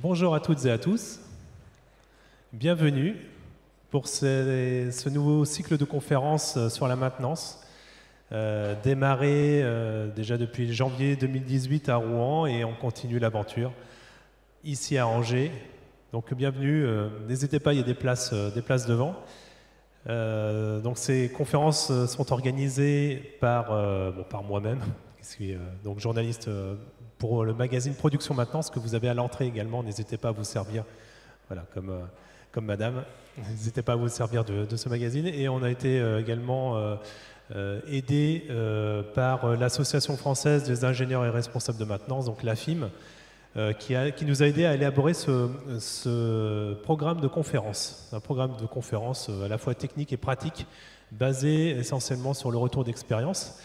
Bonjour à toutes et à tous. Bienvenue pour ce nouveau cycle de conférences sur la maintenance, démarré déjà depuis janvier 2018 à Rouen et on continue l'aventure ici à Angers. Donc bienvenue, n'hésitez pas, il y a des places devant. Donc ces conférences sont organisées par moi-même, qui suis donc journaliste pour le magazine Production Maintenance que vous avez à l'entrée également. N'hésitez pas à vous servir, voilà, comme madame, n'hésitez pas à vous servir de ce magazine. Et on a été également aidé par l'Association française des ingénieurs et responsables de maintenance, donc l'AFIM, qui nous a aidé à élaborer ce programme de conférence. Un programme de conférence à la fois technique et pratique, basé essentiellement sur le retour d'expérience.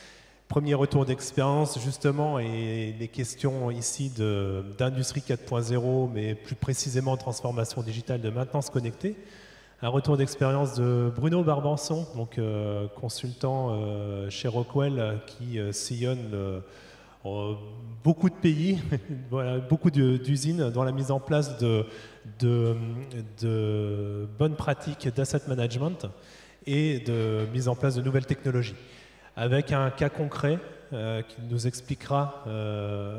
Premier retour d'expérience, justement, et les questions ici d'industrie 4.0, mais plus précisément transformation digitale de maintenance connectée. Un retour d'expérience de Bruno Barbanson, donc consultant chez Rockwell, qui sillonne beaucoup de pays, voilà, beaucoup d'usines dans la mise en place de bonnes pratiques d'asset management et de mise en place de nouvelles technologies. Avec un cas concret qui nous expliquera,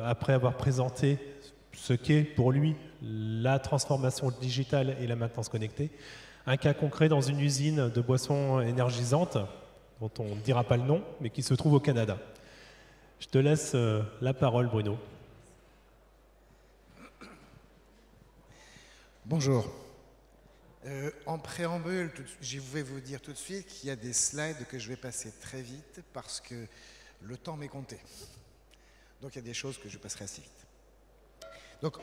après avoir présenté ce qu'est pour lui la transformation digitale et la maintenance connectée, un cas concret dans une usine de boissons énergisantes, dont on ne dira pas le nom, mais qui se trouve au Canada. Je te laisse la parole, Bruno. Bonjour. En préambule, je vais vous dire tout de suite qu'il y a des slides que je vais passer très vite parce que le temps m'est compté. Donc il y a des choses que je passerai assez vite. Donc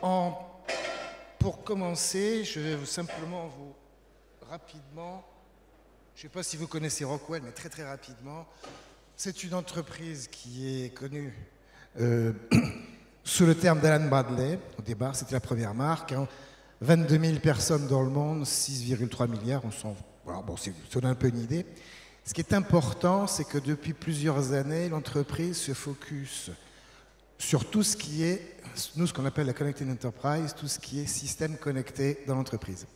pour commencer, je vais simplement rapidement, je ne sais pas si vous connaissez Rockwell, mais très très rapidement, c'est une entreprise qui est connue sous le terme d'Alan Bradley. Au départ, c'était la première marque. 22 000 personnes dans le monde, 6,3 milliards. Voilà, bon, ça donne un peu une idée. Ce qui est important, c'est que depuis plusieurs années, l'entreprise se focus sur tout ce qui est, nous, ce qu'on appelle la Connected Enterprise, tout ce qui est système connecté dans l'entreprise.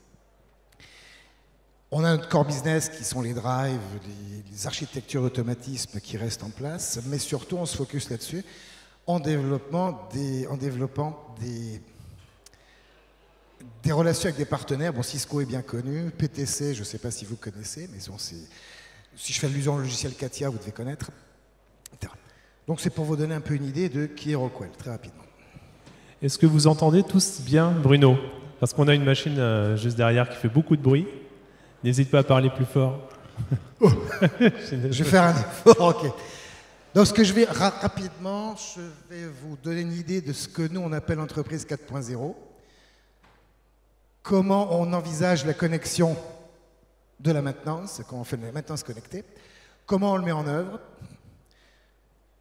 On a notre core business qui sont les drives, les architectures d'automatisme qui restent en place, mais surtout on se focus là-dessus en développant des relations avec des partenaires. Bon, Cisco est bien connu, PTC, je ne sais pas si vous connaissez, mais si je fais allusion au logiciel Katia, vous devez connaître, etc. Donc c'est pour vous donner un peu une idée de qui est Rockwell, très rapidement. Est-ce que vous entendez tous bien Bruno? Parce qu'on a une machine juste derrière qui fait beaucoup de bruit. N'hésite pas à parler plus fort. Oh. Je vais faire un effort, ok. Donc, ce que je vais rapidement, je vais vous donner une idée de ce que nous, on appelle l'entreprise 4.0. Comment on envisage la connexion de la maintenance, comment on fait la maintenance connectée, comment on le met en œuvre.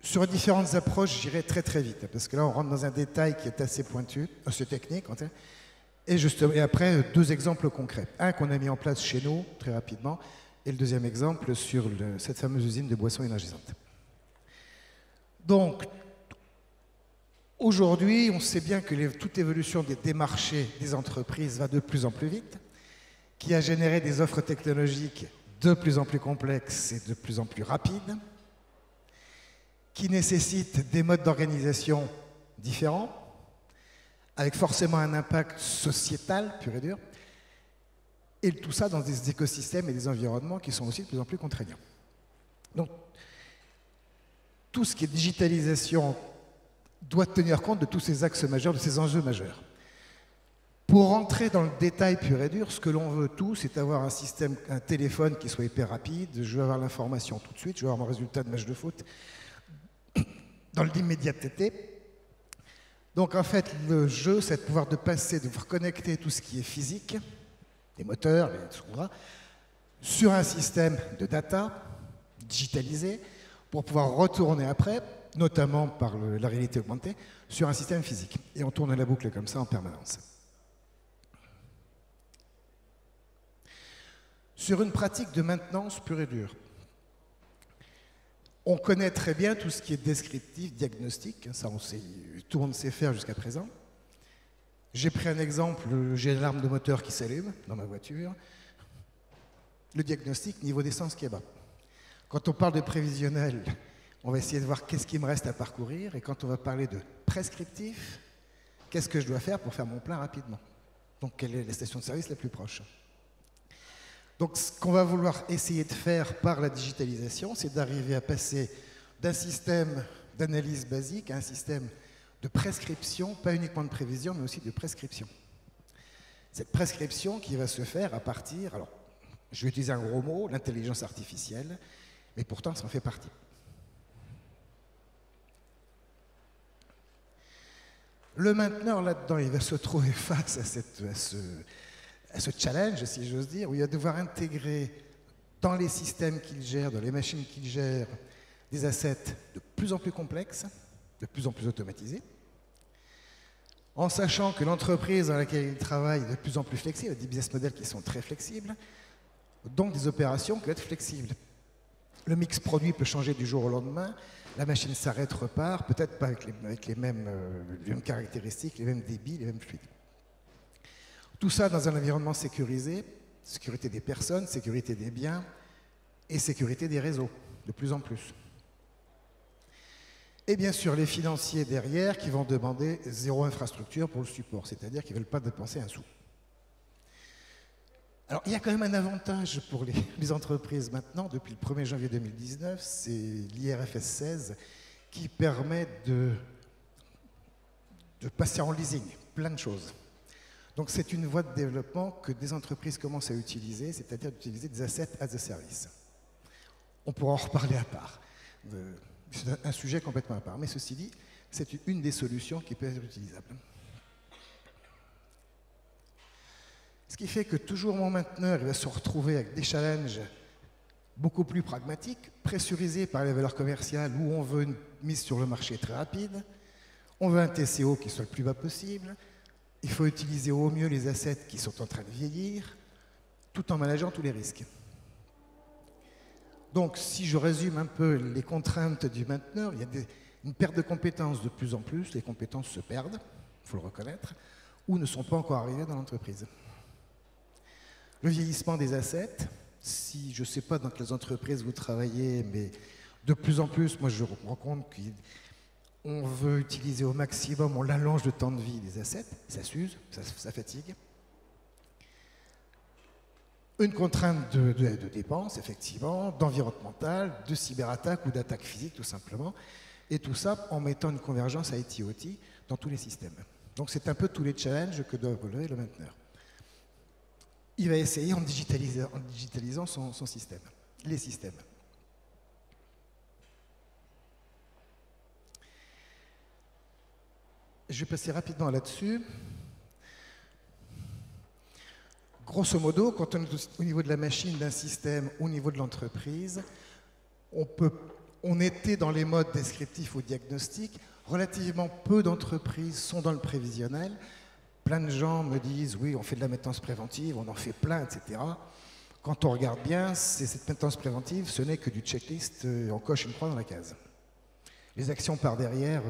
Sur différentes approches, j'irai très très vite, parce que là, on rentre dans un détail qui est assez pointu, assez technique, et après, deux exemples concrets. Un qu'on a mis en place chez nous, très rapidement, et le deuxième exemple sur cette fameuse usine de boissons énergisantes. Donc, aujourd'hui, on sait bien que toute évolution des marchés des entreprises va de plus en plus vite, qui a généré des offres technologiques de plus en plus complexes et de plus en plus rapides, qui nécessitent des modes d'organisation différents, avec forcément un impact sociétal pur et dur, et tout ça dans des écosystèmes et des environnements qui sont aussi de plus en plus contraignants. Donc, tout ce qui est digitalisation doit tenir compte de tous ces axes majeurs, de ces enjeux majeurs. Pour rentrer dans le détail pur et dur, ce que l'on veut tous, c'est avoir un téléphone qui soit hyper rapide, je veux avoir l'information tout de suite, je veux avoir mon résultat de match de foot dans l'immédiateté. Donc en fait, le jeu, c'est de pouvoir de connecter tout ce qui est physique, les moteurs, sur un système de data digitalisé pour pouvoir retourner après, notamment par la réalité augmentée, sur un système physique. Et on tourne la boucle comme ça en permanence. Sur une pratique de maintenance pure et dure, on connaît très bien tout ce qui est descriptif, diagnostic, ça tout le monde sait faire jusqu'à présent. J'ai pris un exemple, j'ai l'alarme de moteur qui s'allume dans ma voiture. Le diagnostic, niveau d'essence qui est bas. Quand on parle de prévisionnel, on va essayer de voir qu'est-ce qui me reste à parcourir. Et quand on va parler de prescriptif, qu'est-ce que je dois faire pour faire mon plein rapidement? Donc, quelle est la station de service la plus proche? Donc, ce qu'on va vouloir essayer de faire par la digitalisation, c'est d'arriver à passer d'un système d'analyse basique à un système de prescription, pas uniquement de prévision, mais aussi de prescription. Cette prescription qui va se faire à partir, alors, je vais utiliser un gros mot, l'intelligence artificielle, mais pourtant, ça en fait partie. Le mainteneur, là-dedans, il va se trouver face à ce challenge, si j'ose dire, où il va devoir intégrer dans les systèmes qu'il gère, dans les machines qu'il gère, des assets de plus en plus complexes, de plus en plus automatisés, en sachant que l'entreprise dans laquelle il travaille est de plus en plus flexible, il y a des business models qui sont très flexibles, donc des opérations qui peuvent être flexibles. Le mix produit peut changer du jour au lendemain, la machine s'arrête, repart, peut-être pas avec les mêmes caractéristiques, les mêmes débits, les mêmes fluides. Tout ça dans un environnement sécurisé, sécurité des personnes, sécurité des biens et sécurité des réseaux, de plus en plus. Et bien sûr, les financiers derrière qui vont demander zéro infrastructure pour le support, c'est-à-dire qu'ils ne veulent pas dépenser un sou. Alors, il y a quand même un avantage pour les entreprises maintenant, depuis le 1er janvier 2019, c'est l'IRFS 16 qui permet de passer en leasing, plein de choses. Donc, c'est une voie de développement que des entreprises commencent à utiliser, c'est-à-dire d'utiliser des assets as a service. On pourra en reparler à part. C'est un sujet complètement à part. Mais ceci dit, c'est une des solutions qui peut être utilisable. Ce qui fait que toujours mon mainteneur il va se retrouver avec des challenges beaucoup plus pragmatiques, pressurisés par les valeurs commerciales où on veut une mise sur le marché très rapide, on veut un TCO qui soit le plus bas possible, il faut utiliser au mieux les assets qui sont en train de vieillir, tout en manageant tous les risques. Donc, si je résume un peu les contraintes du mainteneur, il y a une perte de compétences de plus en plus, les compétences se perdent, il faut le reconnaître, ou ne sont pas encore arrivées dans l'entreprise. Le vieillissement des assets, si je ne sais pas dans quelles entreprises vous travaillez, mais de plus en plus, moi je me rends compte qu'on veut utiliser au maximum, on l'allonge le temps de vie des assets, ça s'use, ça fatigue. Une contrainte de dépenses, effectivement, d'environnemental, de cyberattaque ou d'attaque physique, tout simplement. Et tout ça en mettant une convergence IT-OT dans tous les systèmes. Donc c'est un peu tous les challenges que doit relever le mainteneur. Il va essayer en digitalisant son système, les systèmes. Je vais passer rapidement là-dessus. Grosso modo, quand on est au niveau de la machine, d'un système, au niveau de l'entreprise, on était dans les modes descriptifs ou diagnostiques. Relativement peu d'entreprises sont dans le prévisionnel. Plein de gens me disent, oui, on fait de la maintenance préventive, on en fait plein, etc. Quand on regarde bien, cette maintenance préventive, ce n'est que du checklist, on coche une croix dans la case. Les actions par derrière,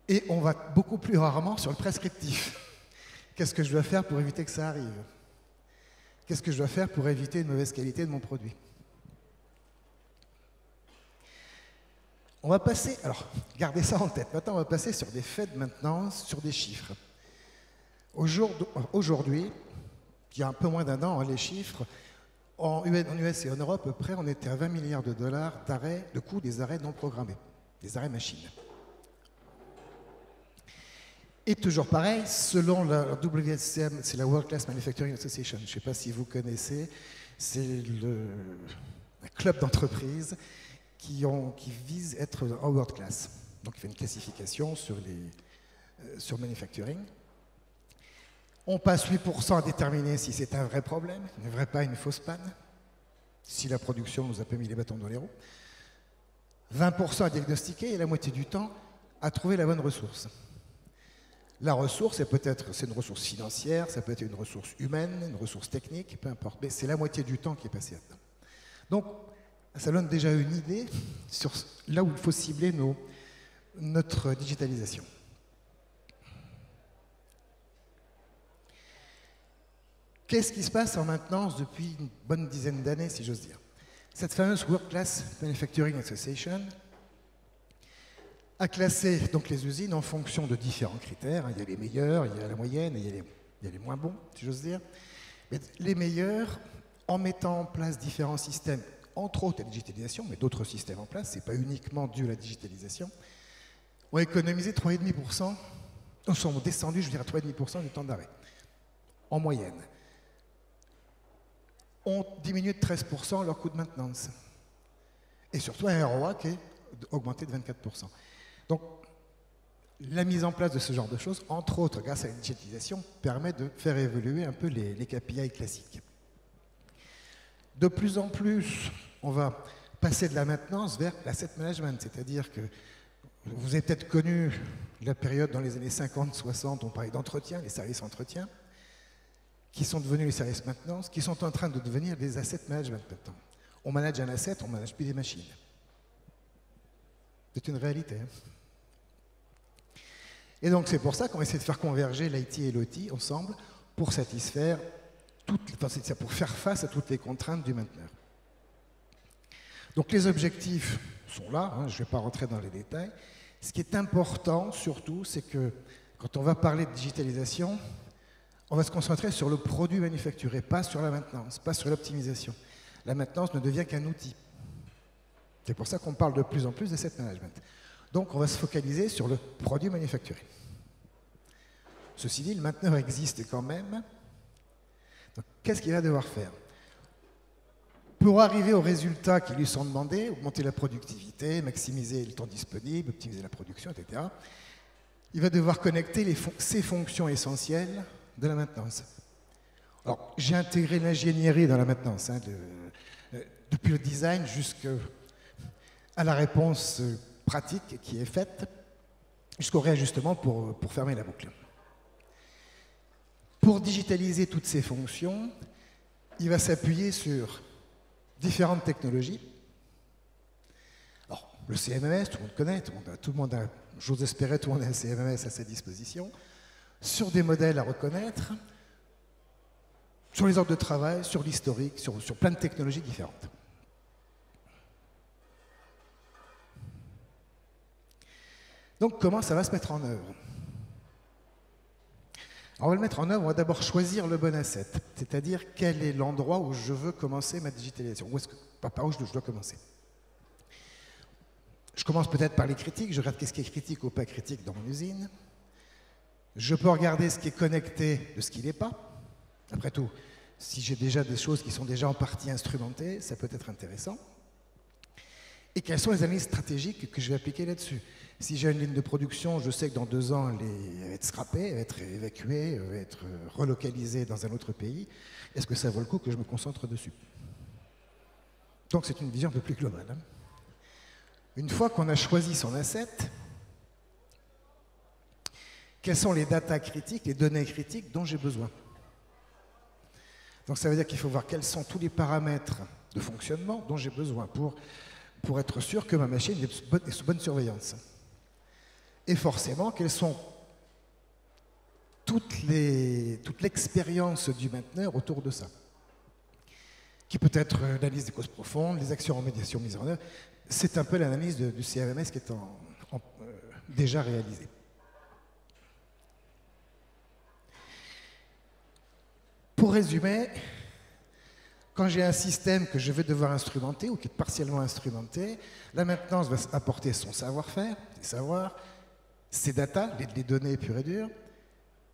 et on va beaucoup plus rarement sur le prescriptif. Qu'est-ce que je dois faire pour éviter que ça arrive? Qu'est-ce que je dois faire pour éviter une mauvaise qualité de mon produit? On va passer, alors, gardez ça en tête. Maintenant, on va passer sur des faits de maintenance, sur des chiffres. Aujourd'hui, il y a un peu moins d'un an, les chiffres, en US et en Europe, à peu près, on était à 20 milliards de dollars d'arrêt, de coût des arrêts non programmés, des arrêts machines. Et toujours pareil, selon la WSCM, c'est la World Class Manufacturing Association, je ne sais pas si vous connaissez, c'est un club d'entreprises qui vise à être en world class. Donc il fait une classification sur manufacturing. On passe 8% à déterminer si c'est un vrai problème, une vraie panne, une fausse panne, si la production nous a pas mis les bâtons dans les roues. 20% à diagnostiquer et la moitié du temps à trouver la bonne ressource. La ressource, c'est une ressource financière, ça peut être une ressource humaine, une ressource technique, peu importe, mais c'est la moitié du temps qui est passé là-dedans. Donc, ça donne déjà une idée sur là où il faut cibler notre digitalisation. qu'est-ce qui se passe en maintenance depuis une bonne dizaine d'années, si j'ose dire? Cette fameuse World Class Manufacturing Association a classé donc les usines en fonction de différents critères. Il y a les meilleurs, il y a la moyenne, et il y a les moins bons, si j'ose dire. Mais les meilleurs, en mettant en place différents systèmes, entre autres la digitalisation, mais d'autres systèmes en place, ce n'est pas uniquement dû à la digitalisation, ont économisé 3,5%, sont descendus, je dirais, à 3,5% du temps d'arrêt, en moyenne. Ont diminué de 13% leur coût de maintenance. Et surtout un ROA qui est augmenté de 24%. Donc, la mise en place de ce genre de choses, entre autres grâce à la digitalisation, permet de faire évoluer un peu les KPI classiques. De plus en plus, on va passer de la maintenance vers l'asset management, c'est-à-dire que vous avez peut-être connu la période dans les années 50-60, on parlait d'entretien, les services entretien, qui sont devenus les services maintenance, qui sont en train de devenir des asset management maintenant. On manage un asset, on ne manage plus des machines. C'est une réalité. Hein. Et donc c'est pour ça qu'on essaie de faire converger l'IT et l'OT ensemble pour satisfaire pour faire face à toutes les contraintes du mainteneur. Donc les objectifs sont là, hein, je ne vais pas rentrer dans les détails. Ce qui est important surtout, c'est que quand on va parler de digitalisation, on va se concentrer sur le produit manufacturé, pas sur la maintenance, pas sur l'optimisation. La maintenance ne devient qu'un outil. C'est pour ça qu'on parle de plus en plus d'asset management. Donc on va se focaliser sur le produit manufacturé. Ceci dit, le mainteneur existe quand même. Donc qu'est-ce qu'il va devoir faire? Pour arriver aux résultats qui lui sont demandés, augmenter la productivité, maximiser le temps disponible, optimiser la production, etc., il va devoir connecter ses fonctions essentielles de la maintenance. Alors, j'ai intégré l'ingénierie dans la maintenance, hein, depuis le design jusqu'à la réponse pratique qui est faite, jusqu'au réajustement pour fermer la boucle. Pour digitaliser toutes ces fonctions, il va s'appuyer sur différentes technologies. Alors, le CMMS, tout le monde connaît, j'ose espérer, tout le monde a un CMMS à sa disposition, sur des modèles à reconnaître, sur les ordres de travail, sur l'historique, sur plein de technologies différentes. Donc, comment ça va se mettre en œuvre? Alors, on va le mettre en œuvre, on va d'abord choisir le bon asset, c'est-à-dire quel est l'endroit où je veux commencer ma digitalisation, par où je dois commencer. Je commence peut-être par les critiques, je regarde qu'est-ce qui est critique ou pas critique dans mon usine. Je peux regarder ce qui est connecté de ce qui n'est pas. Après tout, si j'ai déjà des choses qui sont déjà en partie instrumentées, ça peut être intéressant. Et quelles sont les analyses stratégiques que je vais appliquer là-dessus? Si j'ai une ligne de production, je sais que dans 2 ans, elle va être scrappée, elle va être évacuée, elle va être relocalisée dans un autre pays. Est-ce que ça vaut le coup que je me concentre dessus? Donc c'est une vision un peu plus globale. Hein. Une fois qu'on a choisi son asset, quelles sont les datas critiques, les données critiques dont j'ai besoin? Donc ça veut dire qu'il faut voir quels sont tous les paramètres de fonctionnement dont j'ai besoin pour être sûr que ma machine est sous bonne surveillance. Et forcément, quelles sont toute l'expérience du mainteneur autour de ça, qui peut être l'analyse des causes profondes, les actions en médiation mises en œuvre. C'est un peu l'analyse du CMMS qui est déjà réalisée. Pour résumer, quand j'ai un système que je vais devoir instrumenter ou qui est partiellement instrumenté, la maintenance va apporter son savoir-faire, ses savoirs, ses data, les données pures et dures,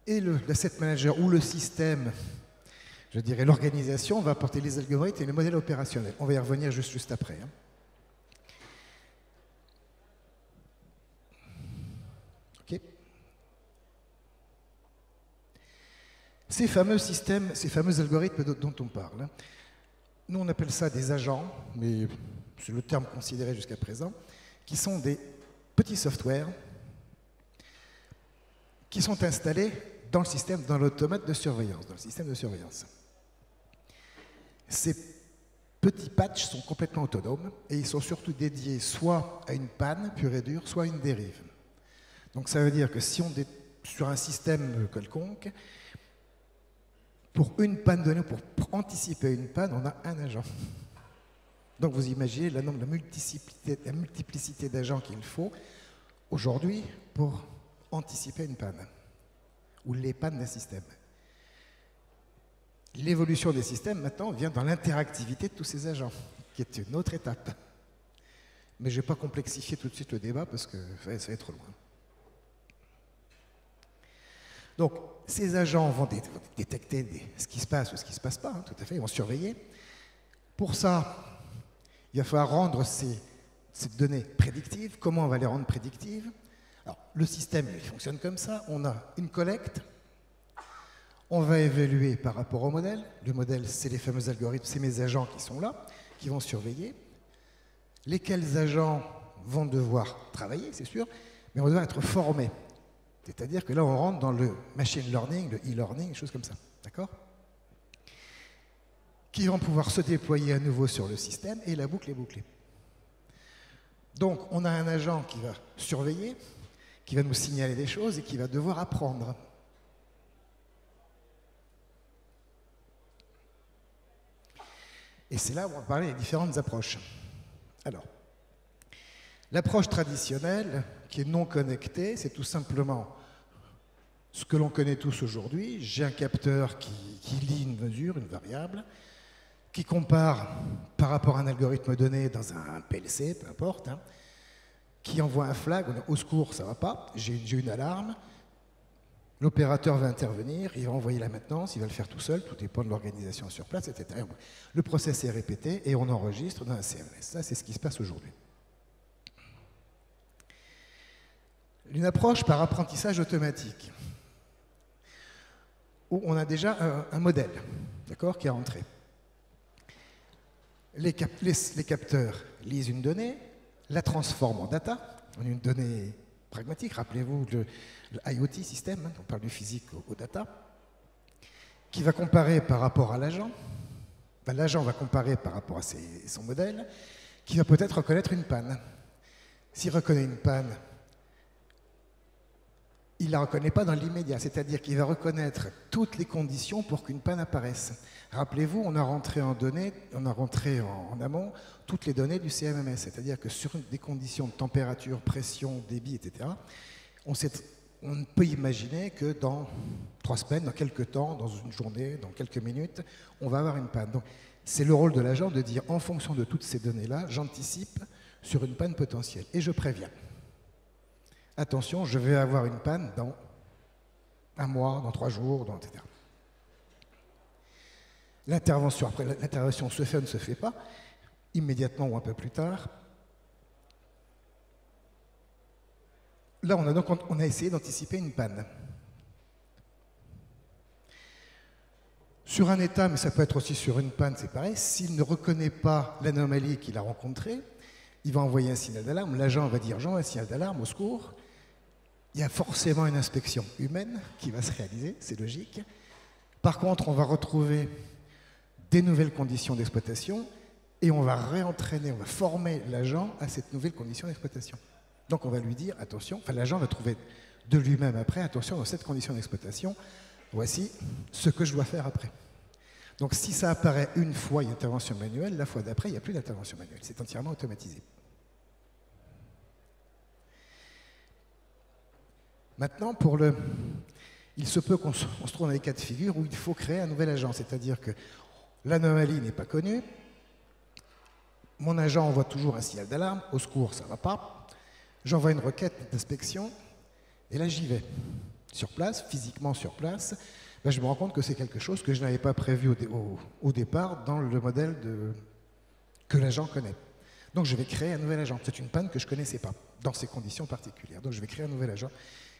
et l'asset manager ou le système, je dirais l'organisation, va apporter les algorithmes et les modèles opérationnels. On va y revenir juste après. Hein. Okay. Ces fameux systèmes, ces fameux algorithmes dont on parle, hein, nous on appelle ça des agents, mais c'est le terme considéré jusqu'à présent, qui sont des petits softwares qui sont installés dans le système, dans l'automate de surveillance, dans le système de surveillance. Ces petits patchs sont complètement autonomes et ils sont surtout dédiés soit à une panne pure et dure, soit à une dérive. Donc ça veut dire que si on est sur un système quelconque, Pour une panne donnée, pour anticiper une panne, on a un agent. Donc vous imaginez la multiplicité d'agents qu'il faut aujourd'hui pour anticiper une panne, ou les pannes d'un système. L'évolution des systèmes, maintenant, vient dans l'interactivité de tous ces agents, qui est une autre étape. Mais je ne vais pas complexifier tout de suite le débat, parce que ça va être trop loin. Donc, ces agents vont détecter ce qui se passe ou ce qui ne se passe pas, hein, tout à fait, ils vont surveiller. Pour ça, il va falloir rendre ces données prédictives. Comment on va les rendre prédictives? Alors, le système, il fonctionne comme ça. On a une collecte. On va évaluer par rapport au modèle. Le modèle, c'est les fameux algorithmes, c'est mes agents qui sont là, qui vont surveiller. Lesquels agents vont devoir travailler, c'est sûr, mais vont devoir être formés. C'est-à-dire que là, on rentre dans le machine learning, le e-learning, des choses comme ça. D'accord? Qui vont pouvoir se déployer à nouveau sur le système et la boucle est bouclée. Donc, on a un agent qui va surveiller, qui va nous signaler des choses et qui va devoir apprendre. Et c'est là où on va parler des différentes approches. Alors, l'approche traditionnelle, qui est non connectée, c'est tout simplement ce que l'on connaît tous aujourd'hui. J'ai un capteur qui lit une mesure, une variable, qui compare par rapport à un algorithme donné dans un PLC, peu importe, hein, qui envoie un flag, on est au secours, ça ne va pas, j'ai une alarme, l'opérateur va intervenir, il va envoyer la maintenance, il va le faire tout seul, tout dépend de l'organisation sur place, etc. Le process est répété et on enregistre dans un CMS. Ça, c'est ce qui se passe aujourd'hui. Une approche par apprentissage automatique, où on a déjà un modèle, d'accord, qui est rentré. Les capteurs lisent une donnée, la transforment en data, en une donnée pragmatique. Rappelez-vous le IoT système, hein, on parle du physique au data, qui va comparer par rapport à l'agent. Ben, l'agent va comparer par rapport à son modèle, qui va peut-être reconnaître une panne. S'il reconnaît une panne, il ne la reconnaît pas dans l'immédiat, c'est-à-dire qu'il va reconnaître toutes les conditions pour qu'une panne apparaisse. Rappelez-vous, on a rentré en amont toutes les données du CMMS, c'est-à-dire que sur des conditions de température, pression, débit, etc., on peut imaginer que dans 3 semaines, dans quelques temps, dans une journée, dans quelques minutes, on va avoir une panne. Donc, c'est le rôle de l'agent de dire, en fonction de toutes ces données-là, j'anticipe sur une panne potentielle et je préviens. Attention, je vais avoir une panne dans 1 mois, dans 3 jours, etc. L'intervention, après l'intervention se fait ou ne se fait pas, immédiatement ou un peu plus tard. Là, on a essayé d'anticiper une panne. Sur un état, mais ça peut être aussi sur une panne, c'est pareil, s'il ne reconnaît pas l'anomalie qu'il a rencontrée, il va envoyer un signal d'alarme, l'agent va dire « j'envoie un signal d'alarme, au secours ». Il y a forcément une inspection humaine qui va se réaliser, c'est logique. Par contre, on va retrouver des nouvelles conditions d'exploitation et on va réentraîner, on va former l'agent à cette nouvelle condition d'exploitation. Donc on va lui dire, attention, enfin l'agent va trouver de lui-même après, attention, dans cette condition d'exploitation, voici ce que je dois faire après. Donc si ça apparaît une fois, il y a une intervention manuelle, la fois d'après, il n'y a plus d'intervention manuelle, c'est entièrement automatisé. Maintenant, il se peut qu'on se trouve dans des cas de figure où il faut créer un nouvel agent, c'est-à-dire que l'anomalie n'est pas connue, mon agent envoie toujours un signal d'alarme, au secours, ça ne va pas, j'envoie une requête d'inspection, et là j'y vais. Sur place, physiquement sur place, là, je me rends compte que c'est quelque chose que je n'avais pas prévu au départ dans le modèle que l'agent connaît. Donc je vais créer un nouvel agent. C'est une panne que je ne connaissais pas, dans ces conditions particulières. Donc je vais créer un nouvel agent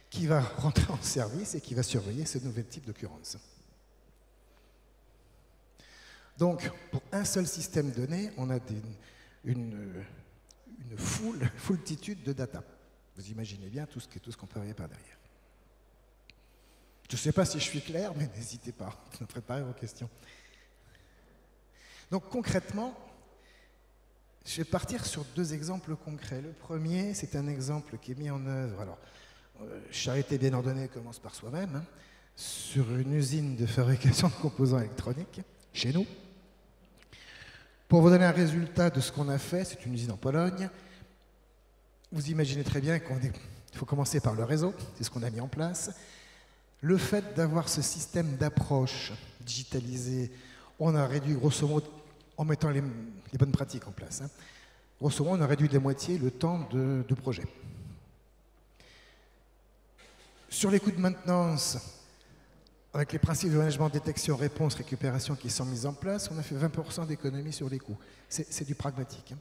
qui va rentrer en service et qui va surveiller ce nouvel type d'occurrence. Donc, pour un seul système donné, on a une foultitude de data. Vous imaginez bien tout ce qu'on peut avoir par derrière. Je ne sais pas si je suis clair, mais n'hésitez pas à préparer vos questions. Donc, concrètement, je vais partir sur 2 exemples concrets. Le premier, c'est un exemple qui est mis en œuvre. Alors, charité bien ordonnée commence par soi-même. Hein. sur une usine de fabrication de composants électroniques, chez nous. Pour vous donner un résultat de ce qu'on a fait, c'est une usine en Pologne. Vous imaginez très bien qu'il faut commencer par le réseau, c'est ce qu'on a mis en place. Le fait d'avoir ce système d'approche digitalisé, on a réduit grosso modo, en mettant les bonnes pratiques en place, hein, grosso modo on a réduit de la moitié le temps de projet. Sur les coûts de maintenance, avec les principes de management, détection, réponse, récupération qui sont mis en place, on a fait 20% d'économie sur les coûts. C'est du pragmatique. Hein.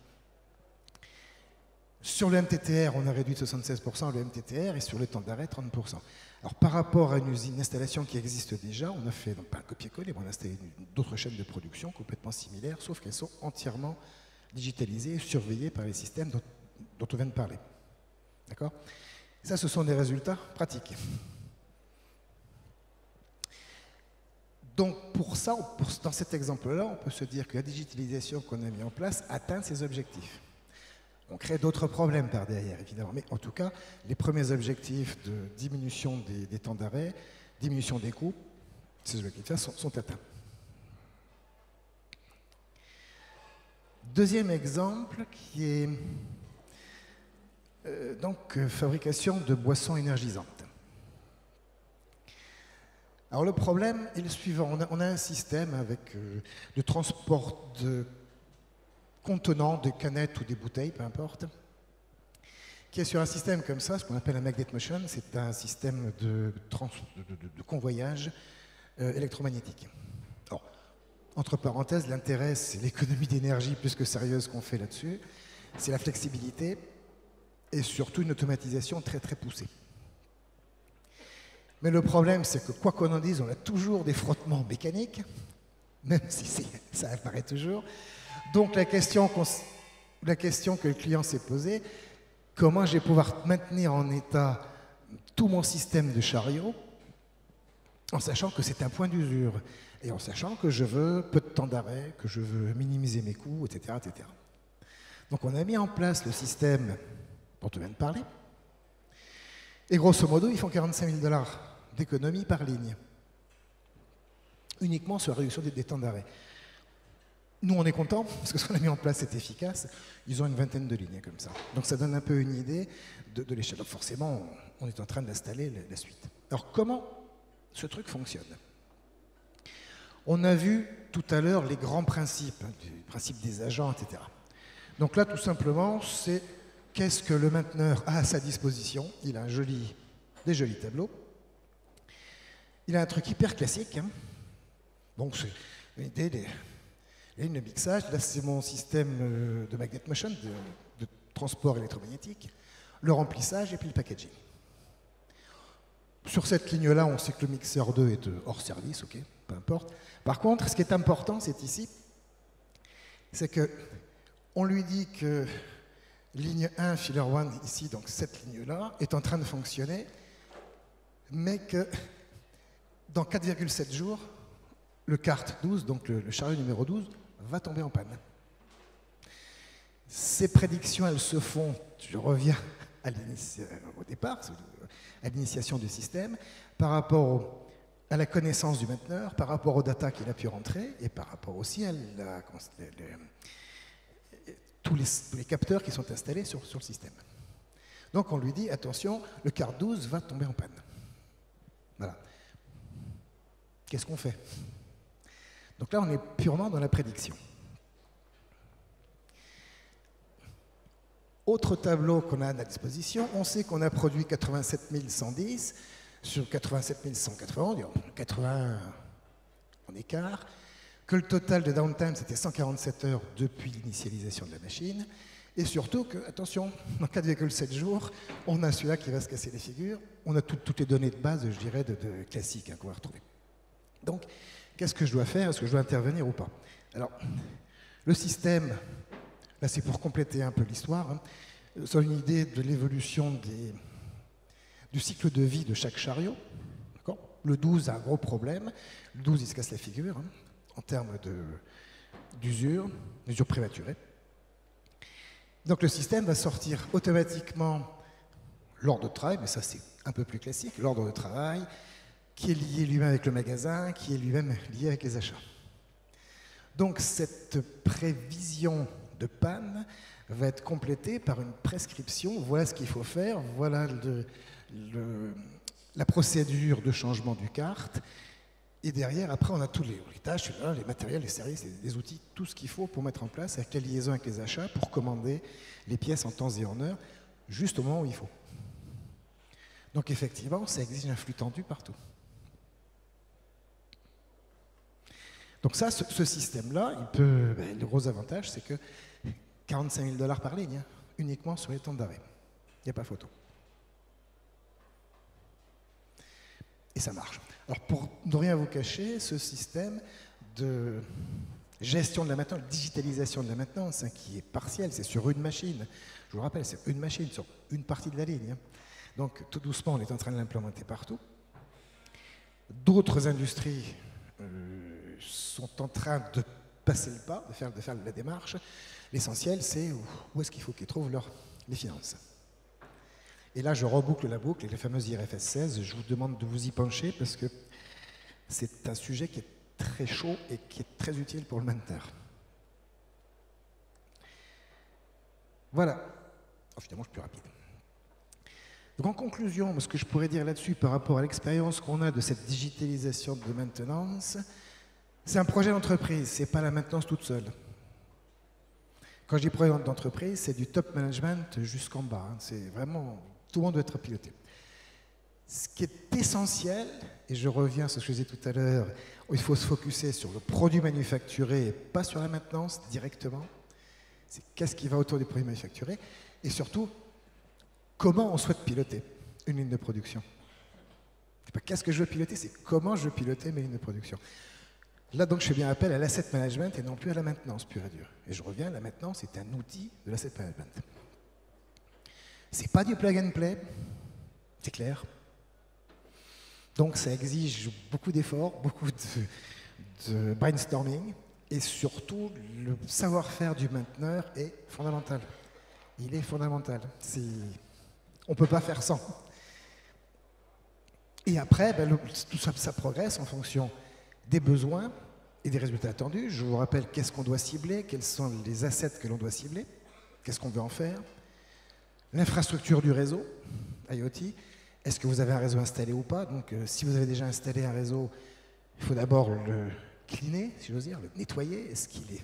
Sur le MTTR, on a réduit de 76% le MTTR et sur le temps d'arrêt, 30%. Alors par rapport à une usine d'installation qui existe déjà, on a fait, donc pas un copier-coller, mais on a installé d'autres chaînes de production complètement similaires, sauf qu'elles sont entièrement digitalisées et surveillées par les systèmes dont on vient de parler. D'accord ? Ça, ce sont des résultats pratiques. Donc pour ça, dans cet exemple-là, on peut se dire que la digitalisation qu'on a mis en place atteint ses objectifs. On crée d'autres problèmes par derrière, évidemment, mais en tout cas, les premiers objectifs de diminution des temps d'arrêt, diminution des coûts, ces objectifs-là sont atteints. Deuxième exemple, qui est donc fabrication de boissons énergisantes. Alors le problème est le suivant, on a un système avec de transport de contenants, de canettes ou des bouteilles, peu importe, qui est sur un système comme ça, ce qu'on appelle un magnet motion, c'est un système de convoyage électromagnétique. Alors, entre parenthèses, l'intérêt, c'est l'économie d'énergie plus que sérieuse qu'on fait là-dessus, c'est la flexibilité et surtout une automatisation très très poussée. Mais le problème, c'est que quoi qu'on en dise, on a toujours des frottements mécaniques, même si ça apparaît toujours. Donc la question que le client s'est posée, comment je vais pouvoir maintenir en état tout mon système de chariot en sachant que c'est un point d'usure et en sachant que je veux peu de temps d'arrêt, que je veux minimiser mes coûts, etc., etc. Donc on a mis en place le système dont on vient de parler et grosso modo, ils font 45 000 $ d'économie par ligne, uniquement sur la réduction des temps d'arrêt. Nous, on est contents, parce que ce qu'on a mis en place est efficace. Ils ont une vingtaine de lignes comme ça. Donc ça donne un peu une idée de l'échelle. Donc forcément, on est en train d'installer la suite. Alors comment ce truc fonctionne? On a vu tout à l'heure les grands principes, hein, du principe des agents, etc. Donc là, tout simplement, c'est qu'est-ce que le mainteneur a à sa disposition. Il a des jolis tableaux. Il a un truc hyper classique. Hein. Donc c'est une idée des lignes de mixage. Là, c'est mon système de magnet motion, de transport électromagnétique, le remplissage et puis le packaging. Sur cette ligne-là, on sait que le mixeur 2 est hors service, ok, peu importe. Par contre, ce qui est important, c'est ici, c'est que on lui dit que ligne 1, filler 1, ici, donc cette ligne-là, est en train de fonctionner, mais que dans 4,7 jours, le cart 12, donc le chariot numéro 12, va tomber en panne. Ces prédictions, elles se font, je reviens au départ, à l'initiation du système, par rapport à la connaissance du mainteneur, par rapport aux data qu'il a pu rentrer, et par rapport aussi à tous les capteurs qui sont installés sur le système. Donc on lui dit, attention, le cart 12 va tomber en panne. Voilà. Qu'est-ce qu'on fait? Donc là, on est purement dans la prédiction. Autre tableau qu'on a à notre disposition, on sait qu'on a produit 87 110 sur 87 180, 80 en écart, que le total de downtime, c'était 147 heures depuis l'initialisation de la machine, et surtout que, attention, dans 4,7 jours, on a celui-là qui va se casser les figures, on a toutes les données de base, je dirais, de classiques hein, qu'on va retrouver. Donc, qu'est-ce que je dois faire? Est-ce que je dois intervenir ou pas? Alors, le système, là c'est pour compléter un peu l'histoire, hein, c'est une idée de l'évolution du cycle de vie de chaque chariot. Le 12 a un gros problème, le 12 il se casse la figure, hein, en termes d'usure, usure prématurée. Donc le système va sortir automatiquement l'ordre de travail, mais ça c'est un peu plus classique, l'ordre de travail, qui est lié lui-même avec le magasin, qui est lui-même lié avec les achats. Donc cette prévision de panne va être complétée par une prescription. Voilà ce qu'il faut faire, voilà la procédure de changement du carte. Et derrière, après, on a tous les tâches, les matériels, les services, les outils, tout ce qu'il faut pour mettre en place avec la liaison avec les achats, pour commander les pièces en temps et en heure, juste au moment où il faut. Donc effectivement, ça exige un flux tendu partout. Donc ça, ce système-là, le gros avantage, c'est que 45 000 $ par ligne, hein, uniquement sur les temps d'arrêt. Il n'y a pas photo. Et ça marche. Alors pour ne rien vous cacher, ce système de gestion de la maintenance, digitalisation de la maintenance, hein, qui est partielle, c'est sur une machine. Je vous rappelle, c'est une machine sur une partie de la ligne. Hein. Donc tout doucement, on est en train de l'implémenter partout. D'autres industries sont en train de passer le pas, de faire la démarche. L'essentiel, c'est où est-ce qu'il faut qu'ils trouvent les finances. Et là, je reboucle la boucle, et les fameuses IRFS 16, je vous demande de vous y pencher parce que c'est un sujet qui est très chaud et qui est très utile pour le mainteneur. Voilà. Oh, finalement, je suis plus rapide. Donc en conclusion, ce que je pourrais dire là-dessus par rapport à l'expérience qu'on a de cette digitalisation de maintenance, c'est un projet d'entreprise, ce n'est pas la maintenance toute seule. Quand je dis projet d'entreprise, c'est du top management jusqu'en bas. Hein. C'est vraiment, tout le monde doit être piloté. Ce qui est essentiel, et je reviens à ce que je disais tout à l'heure, il faut se focuser sur le produit manufacturé et pas sur la maintenance directement. C'est qu'est-ce qui va autour du produit manufacturé et surtout, comment on souhaite piloter une ligne de production. C'est pas qu'est-ce que je veux piloter, c'est comment je veux piloter mes lignes de production. Là, donc, je fais bien appel à l'asset management et non plus à la maintenance pure et dure. Et je reviens, la maintenance est un outil de l'asset management. C'est pas du plug and play, c'est clair. Donc, ça exige beaucoup d'efforts, beaucoup de brainstorming et surtout, le savoir-faire du mainteneur est fondamental. Il est fondamental. On ne peut pas faire sans. Et après, tout ça progresse en fonction des besoins et des résultats attendus. Je vous rappelle qu'est-ce qu'on doit cibler, quels sont les assets que l'on doit cibler, qu'est-ce qu'on veut en faire, l'infrastructure du réseau, IoT, est-ce que vous avez un réseau installé ou pas. Donc si vous avez déjà installé un réseau, il faut d'abord le cleaner, si j'ose dire, le nettoyer. Est-ce qu'il est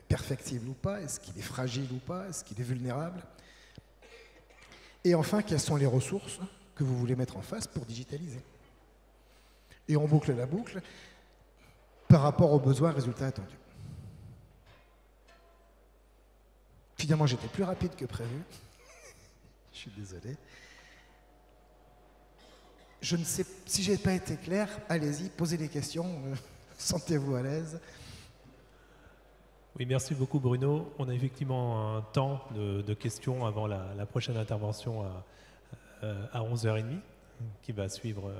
perfectible ou pas, est-ce qu'il est fragile ou pas, est-ce qu'il est vulnérable. Et enfin, quelles sont les ressources que vous voulez mettre en face pour digitaliser. Et on boucle la boucle par rapport aux besoins et résultats attendus. Finalement, j'étais plus rapide que prévu. Je suis désolé. Je ne sais si je n'ai pas été clair, allez-y, posez des questions, sentez-vous à l'aise. Oui, merci beaucoup Bruno. On a effectivement un temps de questions avant la prochaine intervention à 11h30, qui va suivre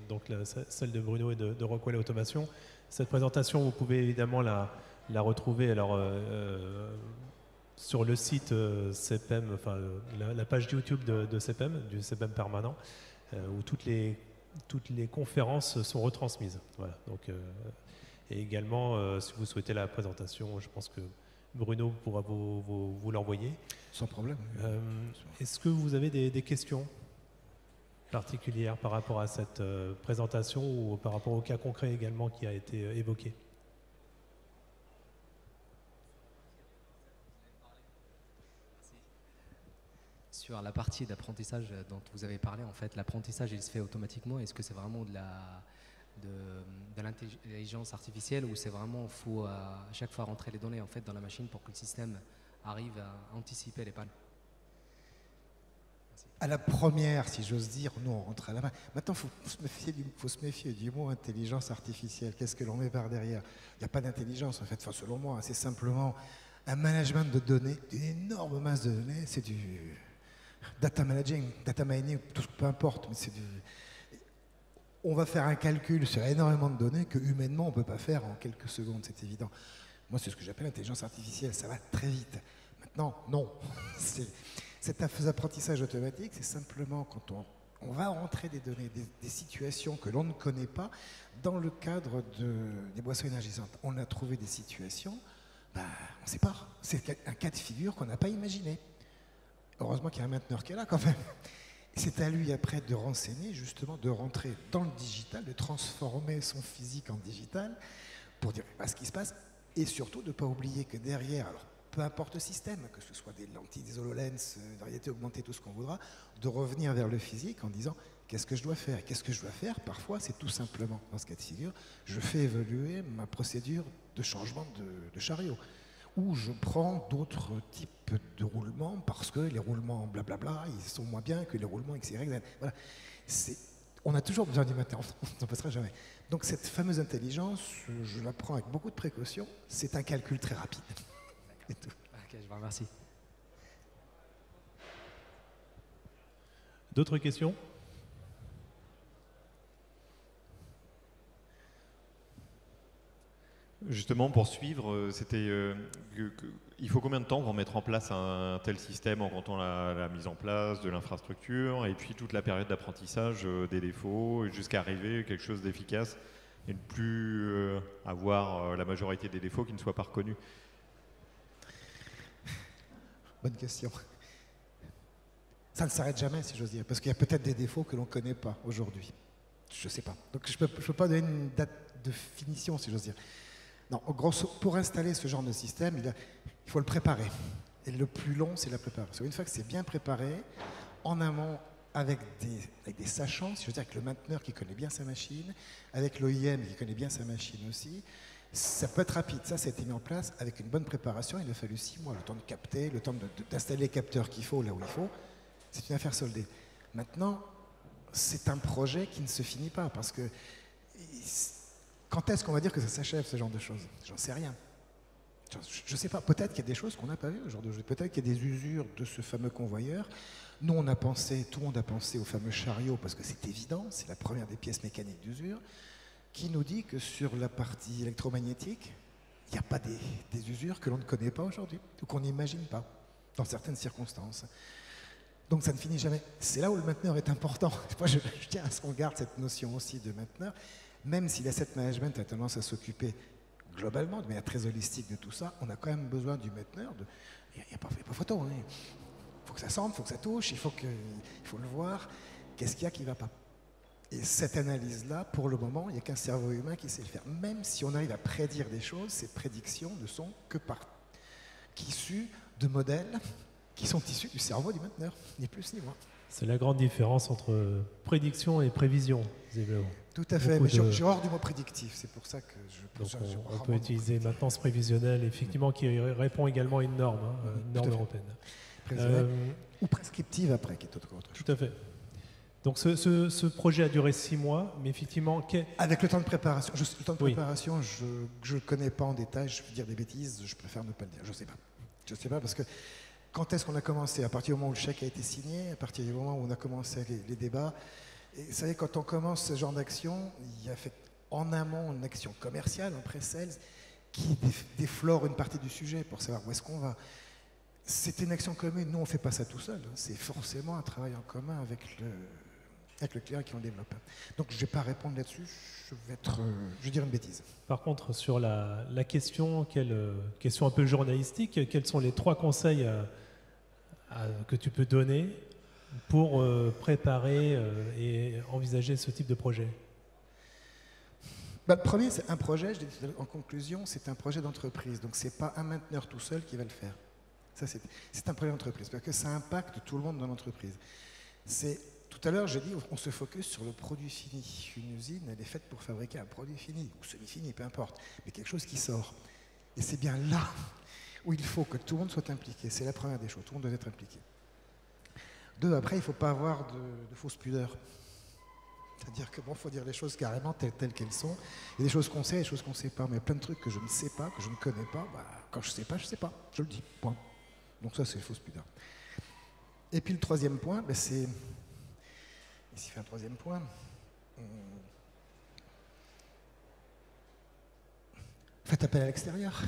donc celle de Bruno et de Rockwell Automation. Cette présentation, vous pouvez évidemment la retrouver alors, sur le site CPEM, enfin la page YouTube de CPEM, du CPEM permanent, où toutes les conférences sont retransmises. Voilà, donc, et également, si vous souhaitez la présentation, je pense que Bruno pourra vous l'envoyer. Sans problème. Est-ce que vous avez des questions particulières par rapport à cette présentation ou par rapport au cas concret également qui a été évoqué? Sur la partie d'apprentissage dont vous avez parlé, en fait, l'apprentissage, il se fait automatiquement. Est-ce que c'est vraiment de l'intelligence artificielle ou c'est vraiment, il faut à chaque fois rentrer les données en fait, dans la machine pour que le système arrive à anticiper les pannes? À la première, si j'ose dire, nous on rentre à la main. Maintenant, il faut se méfier du mot intelligence artificielle. Qu'est-ce que l'on met par derrière? Il n'y a pas d'intelligence en fait, enfin, selon moi. C'est simplement un management de données, une énorme masse de données. C'est du data managing, data mining, peu importe. Mais c'est on va faire un calcul sur énormément de données que humainement on ne peut pas faire en quelques secondes, c'est évident. Moi, c'est ce que j'appelle l'intelligence artificielle. Ça va très vite. Maintenant, non. Cet apprentissage automatique, c'est simplement quand on On va rentrer des données, des situations que l'on ne connaît pas dans le cadre des boissons énergisantes. On a trouvé des situations, on ne sait pas. C'est un cas de figure qu'on n'a pas imaginé. Heureusement qu'il y a un mainteneur qui est là quand même. Et c'est à lui après de renseigner, justement, de rentrer dans le digital, de transformer son physique en digital pour dire ce qui se passe et surtout de ne pas oublier que derrière, alors peu importe le système, que ce soit des lentilles, des HoloLens, de réalité augmentée, tout ce qu'on voudra, de revenir vers le physique en disant qu'est-ce que je dois faire. Qu'est-ce que je dois faire? Parfois, c'est tout simplement, dans ce cas de figure, je fais évoluer ma procédure de changement de chariot. Ou je prends d'autres types de roulements parce que les roulements blablabla, ils sont moins bien que les roulements X, Y, Z. Voilà. On a toujours besoin du matin, on n'en passera jamais. Donc cette fameuse intelligence, je la prends avec beaucoup de précaution, c'est un calcul très rapide. Et tout. Ok, je vous remercie. D'autres questions? Justement, pour suivre, il faut combien de temps pour mettre en place un tel système en comptant la mise en place de l'infrastructure et puis toute la période d'apprentissage des défauts jusqu'à arriver à quelque chose d'efficace et ne plus avoir la majorité des défauts qui ne soient pas reconnus? Bonne question. Ça ne s'arrête jamais, si j'ose dire, parce qu'il y a peut-être des défauts que l'on ne connaît pas aujourd'hui. Je ne sais pas. Donc je ne peux pas donner une date de finition, si j'ose dire. Non, pour installer ce genre de système, il faut le préparer. Et le plus long, c'est la préparation. Une fois que c'est bien préparé, en amont, avec des sachants, si je veux dire avec le mainteneur qui connaît bien sa machine, avec l'OIM qui connaît bien sa machine aussi, ça peut être rapide. Ça a été mis en place avec une bonne préparation. Il a fallu 6 mois, le temps de capter, le temps d'installer les capteurs qu'il faut là où il faut. C'est une affaire soldée. Maintenant, c'est un projet qui ne se finit pas parce que quand est-ce qu'on va dire que ça s'achève, ce genre de choses? J'en sais rien. Je ne sais pas. Peut-être qu'il y a des choses qu'on n'a pas vues aujourd'hui. Peut-être qu'il y a des usures de ce fameux convoyeur. Nous, tout le monde a pensé au fameux chariot parce que c'est évident, c'est la première des pièces mécaniques d'usure, qui nous dit que sur la partie électromagnétique, il n'y a pas des usures que l'on ne connaît pas aujourd'hui ou qu'on n'imagine pas dans certaines circonstances. Donc ça ne finit jamais. C'est là où le mainteneur est important. Moi, je tiens à ce qu'on garde cette notion aussi de mainteneur. Même si l'asset management a tendance à s'occuper globalement, de manière très holistique de tout ça, on a quand même besoin du mainteneur. Il n'y a pas photo. Il faut que ça sente, il faut que ça touche, il faut le voir. Qu'est-ce qu'il y a qui ne va pas? Et cette analyse-là, pour le moment, il n'y a qu'un cerveau humain qui sait le faire. Même si on arrive à prédire des choses, ces prédictions ne sont qu'issues de modèles qui sont issus du cerveau du mainteneur, ni plus ni moins. C'est la grande différence entre prédiction et prévision, visiblement. Tout à fait, mais j'ai horreur du mot prédictif, c'est pour ça que on peut utiliser maintenance prévisionnelle, effectivement, qui répond également à une norme, une norme européenne. Ou prescriptive après, qui est autre chose. Tout à fait. Donc ce projet a duré 6 mois, mais effectivement... Avec le temps de préparation. Le temps de préparation, je ne connais pas en détail, je vais dire des bêtises, je préfère ne pas le dire, je ne sais pas. Je ne sais pas parce que quand est-ce qu'on a commencé? À partir du moment où le chèque a été signé, à partir du moment où on a commencé les débats. Et vous savez, quand on commence ce genre d'action, il y a fait en amont une action commerciale, un pré-sales, qui déflore une partie du sujet pour savoir où est-ce qu'on va. C'est une action commune. Nous, on ne fait pas ça tout seul. C'est forcément un travail en commun avec le client qui on développe. Donc, je ne vais pas répondre là-dessus. Je vais dire une bêtise. Par contre, sur la question, question un peu journalistique, quels sont les 3 conseils que tu peux donner pour préparer et envisager ce type de projet? Le premier, c'est un projet, je dis en conclusion, c'est un projet d'entreprise. Donc, ce n'est pas un mainteneur tout seul qui va le faire. Ça, c'est un projet d'entreprise, parce que ça impacte tout le monde dans l'entreprise. Tout à l'heure, j'ai dit, on se focus sur le produit fini. Une usine, elle est faite pour fabriquer un produit fini, ou semi-fini, peu importe, mais quelque chose qui sort. Et c'est bien là où il faut que tout le monde soit impliqué. C'est la première des choses, tout le monde doit être impliqué. 2, après, il ne faut pas avoir de fausses pudeurs. C'est-à-dire que faut dire les choses carrément telles qu'elles sont. Il y a des choses qu'on sait, des choses qu'on ne sait pas. Mais il y a plein de trucs que je ne sais pas, que je ne connais pas. Quand je ne sais pas, je ne sais pas. Je le dis, point. Donc ça, c'est les fausses pudeurs. Et puis le 3e point, c'est... Ici, fait un 3e point. Faites appel à l'extérieur.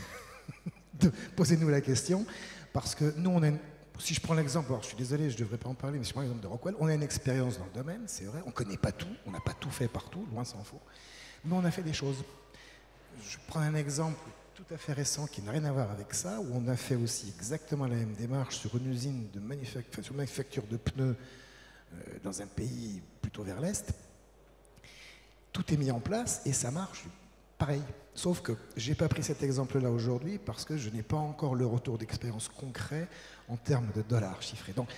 Posez-nous la question. Parce que nous, on a Si je prends l'exemple, alors je suis désolé, je ne devrais pas en parler, mais si je prends l'exemple de Rockwell, on a une expérience dans le domaine, c'est vrai, on ne connaît pas tout, on n'a pas tout fait partout, loin s'en faut, mais on a fait des choses. Je prends un exemple tout à fait récent qui n'a rien à voir avec ça, où on a fait aussi exactement la même démarche sur une usine de manufacture de pneus dans un pays plutôt vers l'Est. Tout est mis en place et ça marche pareil. Sauf que je n'ai pas pris cet exemple-là aujourd'hui parce que je n'ai pas encore le retour d'expérience concret en termes de dollars chiffrés. Donc,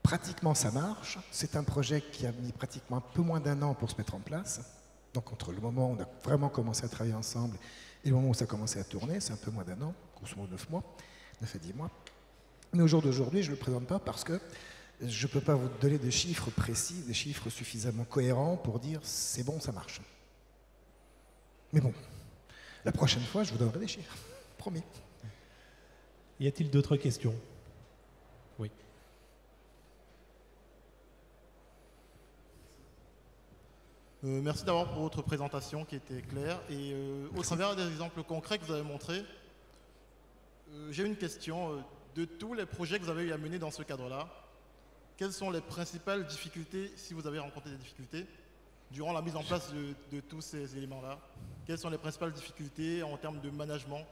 pratiquement, ça marche. C'est un projet qui a mis pratiquement un peu moins d'1 an pour se mettre en place. Donc, entre le moment où on a vraiment commencé à travailler ensemble et le moment où ça a commencé à tourner, c'est un peu moins d'1 an, grosso modo 9 mois, 9 à 10 mois. Mais au jour d'aujourd'hui, je ne le présente pas parce que je ne peux pas vous donner des chiffres précis, des chiffres suffisamment cohérents pour dire c'est bon, ça marche. Mais bon, la prochaine fois, je vous donnerai des chiffres. Promis. Y a-t-il d'autres questions? Oui. Merci d'abord pour votre présentation qui était claire. Et au travers des exemples concrets que vous avez montrés, j'ai une question. De tous les projets que vous avez eu à mener dans ce cadre-là, quelles sont les principales difficultés, si vous avez rencontré des difficultés, durant la mise en place de tous ces éléments-là? Quelles sont les principales difficultés en termes de management?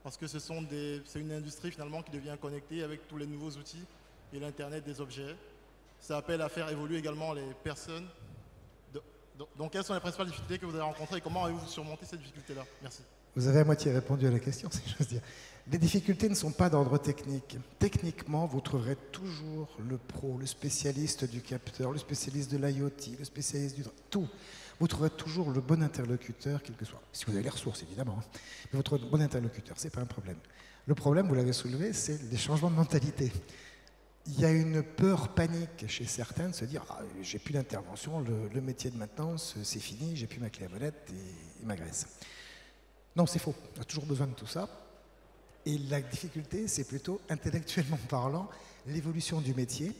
Parce que c'est une industrie finalement qui devient connectée avec tous les nouveaux outils et l'Internet des objets. Ça appelle à faire évoluer également les personnes. Donc quelles sont les principales difficultés que vous avez rencontrées et comment avez-vous surmonté ces difficultés-là? Merci. Vous avez à moitié répondu à la question, si j'ose dire. Les difficultés ne sont pas d'ordre technique. Techniquement, vous trouverez toujours le pro, le spécialiste du capteur, le spécialiste de l'IoT, le spécialiste du... tout. Vous trouverez toujours le bon interlocuteur, quel que soit. Si vous avez les ressources, évidemment. Hein. Mais vous trouverez le bon interlocuteur, ce n'est pas un problème. Le problème, vous l'avez soulevé, c'est les changements de mentalité. Il y a une peur panique chez certains de se dire ah, j'ai plus d'intervention, le métier de maintenance, c'est fini, j'ai plus ma clé à molette et ma graisse. Non, c'est faux. On a toujours besoin de tout ça. Et la difficulté, c'est plutôt, intellectuellement parlant, l'évolution du métier.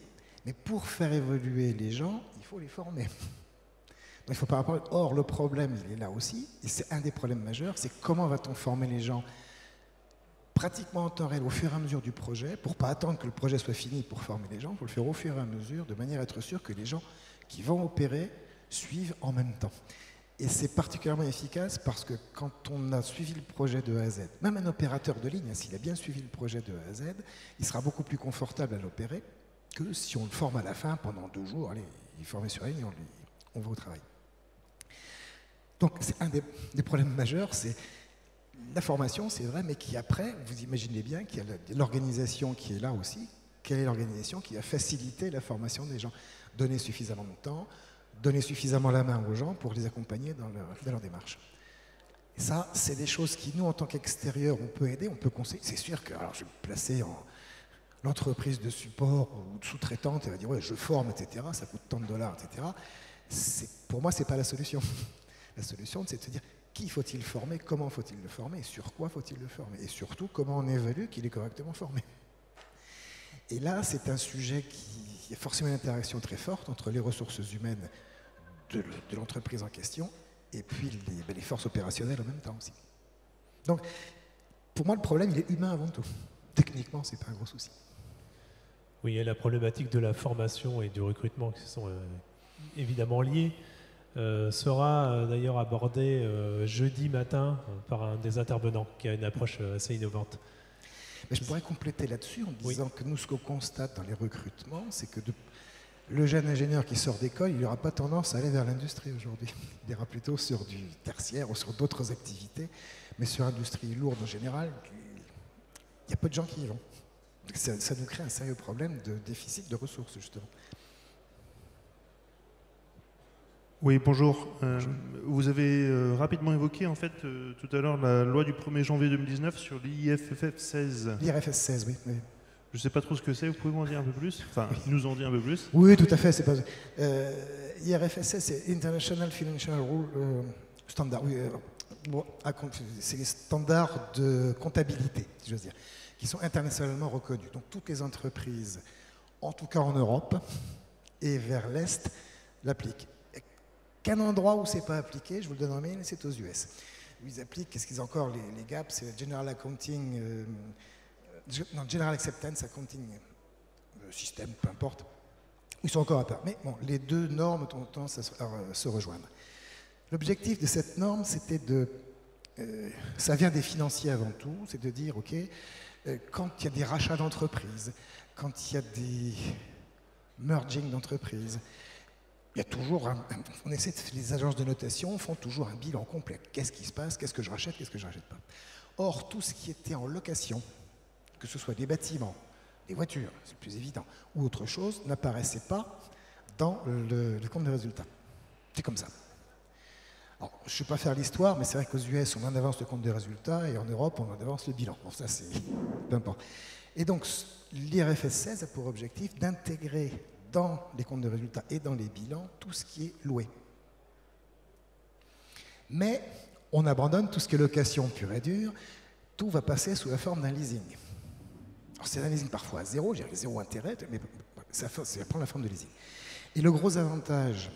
Mais pour faire évoluer les gens, il faut les former. Donc, il faut pas rappeler. Or, le problème, il est là aussi, et c'est un des problèmes majeurs, c'est comment va-t-on former les gens pratiquement en temps réel, au fur et à mesure du projet, pour ne pas attendre que le projet soit fini pour former les gens, il faut le faire au fur et à mesure, de manière à être sûr que les gens qui vont opérer suivent en même temps. Et c'est particulièrement efficace parce que quand on a suivi le projet de A à Z, même un opérateur de ligne, s'il a bien suivi le projet de A à Z, il sera beaucoup plus confortable à l'opérer que si on le forme à la fin pendant 2 jours. Allez, il est formé sur ligne et on va au travail. Donc c'est un des problèmes majeurs, c'est la formation, c'est vrai, mais qui après, vous imaginez bien qu'il y a l'organisation qui est là aussi. Quelle est l'organisation qui va faciliter la formation des gens? Donner suffisamment de temps, donner suffisamment la main aux gens pour les accompagner dans leur démarche. Et ça, c'est des choses qui, nous, en tant qu'extérieur, on peut aider, on peut conseiller. C'est sûr que, alors je vais me placer en l'entreprise de support ou de sous-traitante, elle va dire, ouais, je forme, etc., ça coûte tant de dollars, etc. Pour moi, ce n'est pas la solution. La solution, c'est de se dire, qui faut-il former, comment faut-il le former, et sur quoi faut-il le former, et surtout, comment on évalue qu'il est correctement formé. Et là, c'est un sujet qui a forcément une interaction très forte entre les ressources humaines de l'entreprise en question et puis les forces opérationnelles en même temps aussi. Donc, pour moi, le problème, il est humain avant tout. Techniquement, ce n'est pas un gros souci. Oui, il y a la problématique de la formation et du recrutement qui sont évidemment liés. Sera d'ailleurs abordé jeudi matin par un des intervenants qui a une approche assez innovante. Mais je pourrais compléter là-dessus en disant que nous, ce qu'on constate dans les recrutements, c'est que le jeune ingénieur qui sort d'école, il n'aura pas tendance à aller vers l'industrie aujourd'hui. Il ira plutôt sur du tertiaire ou sur d'autres activités, mais sur l'industrie lourde en général, il y a peu de gens qui y vont. Donc ça nous crée un sérieux problème de déficit de ressources, justement. Oui, bonjour. Vous avez rapidement évoqué en fait tout à l'heure la loi du 1er janvier 2019 sur l'IFFF 16. L'IFFF 16, oui. Je ne sais pas trop ce que c'est, vous pouvez m'en dire un peu plus? Enfin, nous en dire un peu plus? Oui, tout à fait. C'est pas... IFFF 16, c'est International Financial Rule Standard. Oui, c'est les standards de comptabilité, si j'ose dire, qui sont internationalement reconnus. Donc toutes les entreprises, en tout cas en Europe et vers l'Est, l'appliquent. Qu'un endroit où ce n'est pas appliqué, je vous le donne en mail, c'est aux US. Ils appliquent, qu'est-ce qu'ils ont encore, les gaps, c'est General Accounting, General Acceptance Accounting système, peu importe. Ils sont encore à part. Mais bon, les deux normes ont tendance à se rejoindre. L'objectif de cette norme, c'était de... ça vient des financiers avant tout, c'est de dire, OK, quand il y a des rachats d'entreprises, quand il y a des merging d'entreprises, il y a toujours les agences de notation font toujours un bilan complet. Qu'est-ce qui se passe? Qu'est-ce que je rachète? Qu'est-ce que je ne rachète pas? Or, tout ce qui était en location, que ce soit des bâtiments, des voitures, c'est plus évident, ou autre chose, n'apparaissait pas dans le compte de résultats. C'est comme ça. Alors, je ne vais pas faire l'histoire, mais c'est vrai qu'aux US, on en avance le compte de résultats, et en Europe, on en avance le bilan. Bon, ça, c'est peu importe. Et donc, l'IRFS 16 a pour objectif d'intégrer dans les comptes de résultats et dans les bilans tout ce qui est loué. Mais on abandonne tout ce qui est location pure et dure, tout va passer sous la forme d'un leasing. Alors c'est un leasing parfois à zéro, j'ai zéro intérêt, mais ça prend la forme de leasing. Et le gros avantage,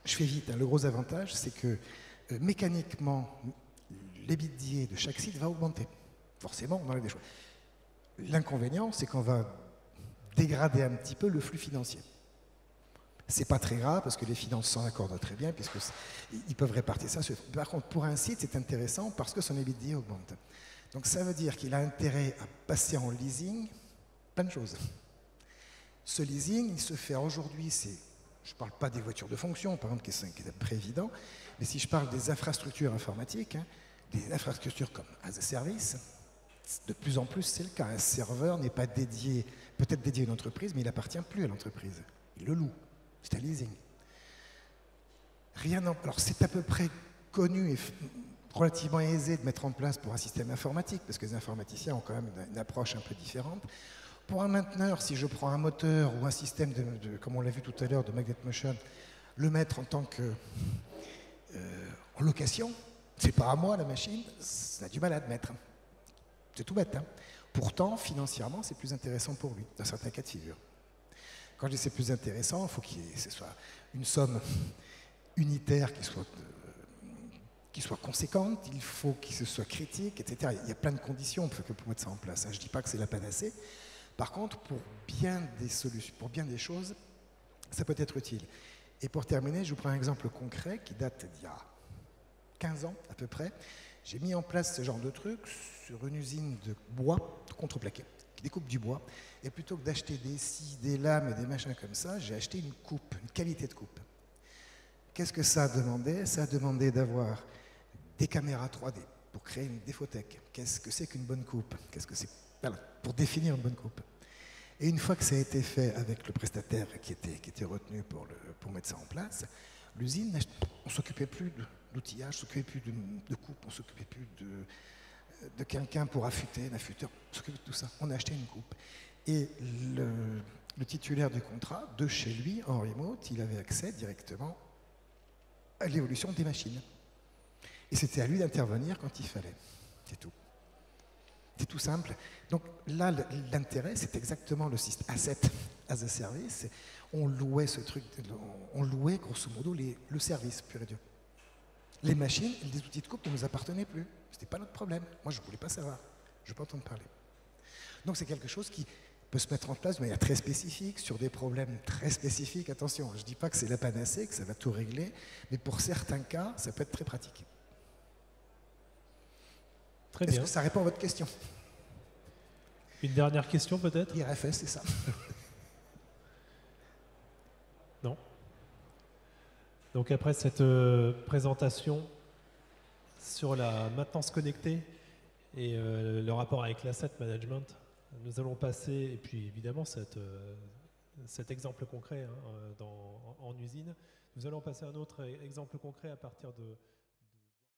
je fais vite, hein, le gros avantage, c'est que mécaniquement, l'EBITDA de chaque site va augmenter. Forcément, on enlève des choix. L'inconvénient, c'est qu'on va dégrader un petit peu le flux financier. C'est pas très grave parce que les finances s'en accordent très bien puisqu'ils peuvent répartir ça. Par contre, pour un site, c'est intéressant parce que son EBITDA augmente. Donc ça veut dire qu'il a intérêt à passer en leasing plein de choses. Ce leasing, il se fait aujourd'hui, je ne parle pas des voitures de fonction, par exemple, qui est très évident, mais si je parle des infrastructures informatiques, hein, des infrastructures comme as a service, de plus en plus, c'est le cas. Un serveur n'est pas dédié, peut-être dédié à une entreprise, mais il n'appartient plus à l'entreprise. Il le loue. C'est un leasing. Alors, c'est à peu près connu et relativement aisé de mettre en place pour un système informatique, parce que les informaticiens ont quand même une approche un peu différente. Pour un mainteneur, si je prends un moteur ou un système, comme on l'a vu tout à l'heure, de Magnet Motion, le mettre en tant que en location, c'est pas à moi la machine, ça a du mal à admettre. C'est tout bête. Hein. Pourtant, financièrement, c'est plus intéressant pour lui, dans certains cas de figure. Quand je dis c'est plus intéressant, il faut ce soit une somme unitaire qui soit conséquente, il faut qu'il se soit critique, etc. Il y a plein de conditions pour mettre ça en place. Je ne dis pas que c'est la panacée. Par contre, pour bien des solutions, pour bien des choses, ça peut être utile. Et pour terminer, je vous prends un exemple concret qui date d'il y a 15 ans à peu près. J'ai mis en place ce genre de truc sur une usine de bois contreplaqué, qui découpe du bois. Et plutôt que d'acheter des scies, des lames et des machins comme ça, j'ai acheté une coupe, une qualité de coupe. Qu'est-ce que ça a demandé? Ça a demandé d'avoir des caméras 3D pour créer une déphothèque. Qu'est-ce que c'est qu'une bonne coupe? Qu'est-ce que c'est? Voilà, pour définir une bonne coupe. Et une fois que ça a été fait avec le prestataire qui était retenu pour mettre ça en place, l'usine, on ne s'occupait plus d'outillage, on ne s'occupait plus de coupe, on ne s'occupait plus de quelqu'un pour affûter, d'affûteur, on s'occupait de tout ça. On a acheté une coupe. Et le titulaire du contrat, de chez lui, en remote, il avait accès directement à l'évolution des machines. Et c'était à lui d'intervenir quand il fallait. C'est tout. C'est tout simple. Donc là, l'intérêt, c'est exactement le système asset as a service. On louait ce truc, on louait grosso modo le service pur et dur. Les machines, les outils de coupe ne nous appartenaient plus. Ce n'était pas notre problème. Moi, je ne voulais pas savoir. Je ne veux pas entendre parler. Donc c'est quelque chose qui peut se mettre en place de manière très spécifique, sur des problèmes très spécifiques. Attention, je ne dis pas que c'est la panacée, que ça va tout régler, mais pour certains cas, ça peut être très pratique. Très bien. Est-ce que ça répond à votre question? Une dernière question peut-être? IRFS, c'est ça. Non. Donc après cette présentation sur la maintenance connectée et le rapport avec l'asset management, nous allons passer, et puis évidemment cet exemple concret hein, en usine, nous allons passer à un autre exemple concret à partir de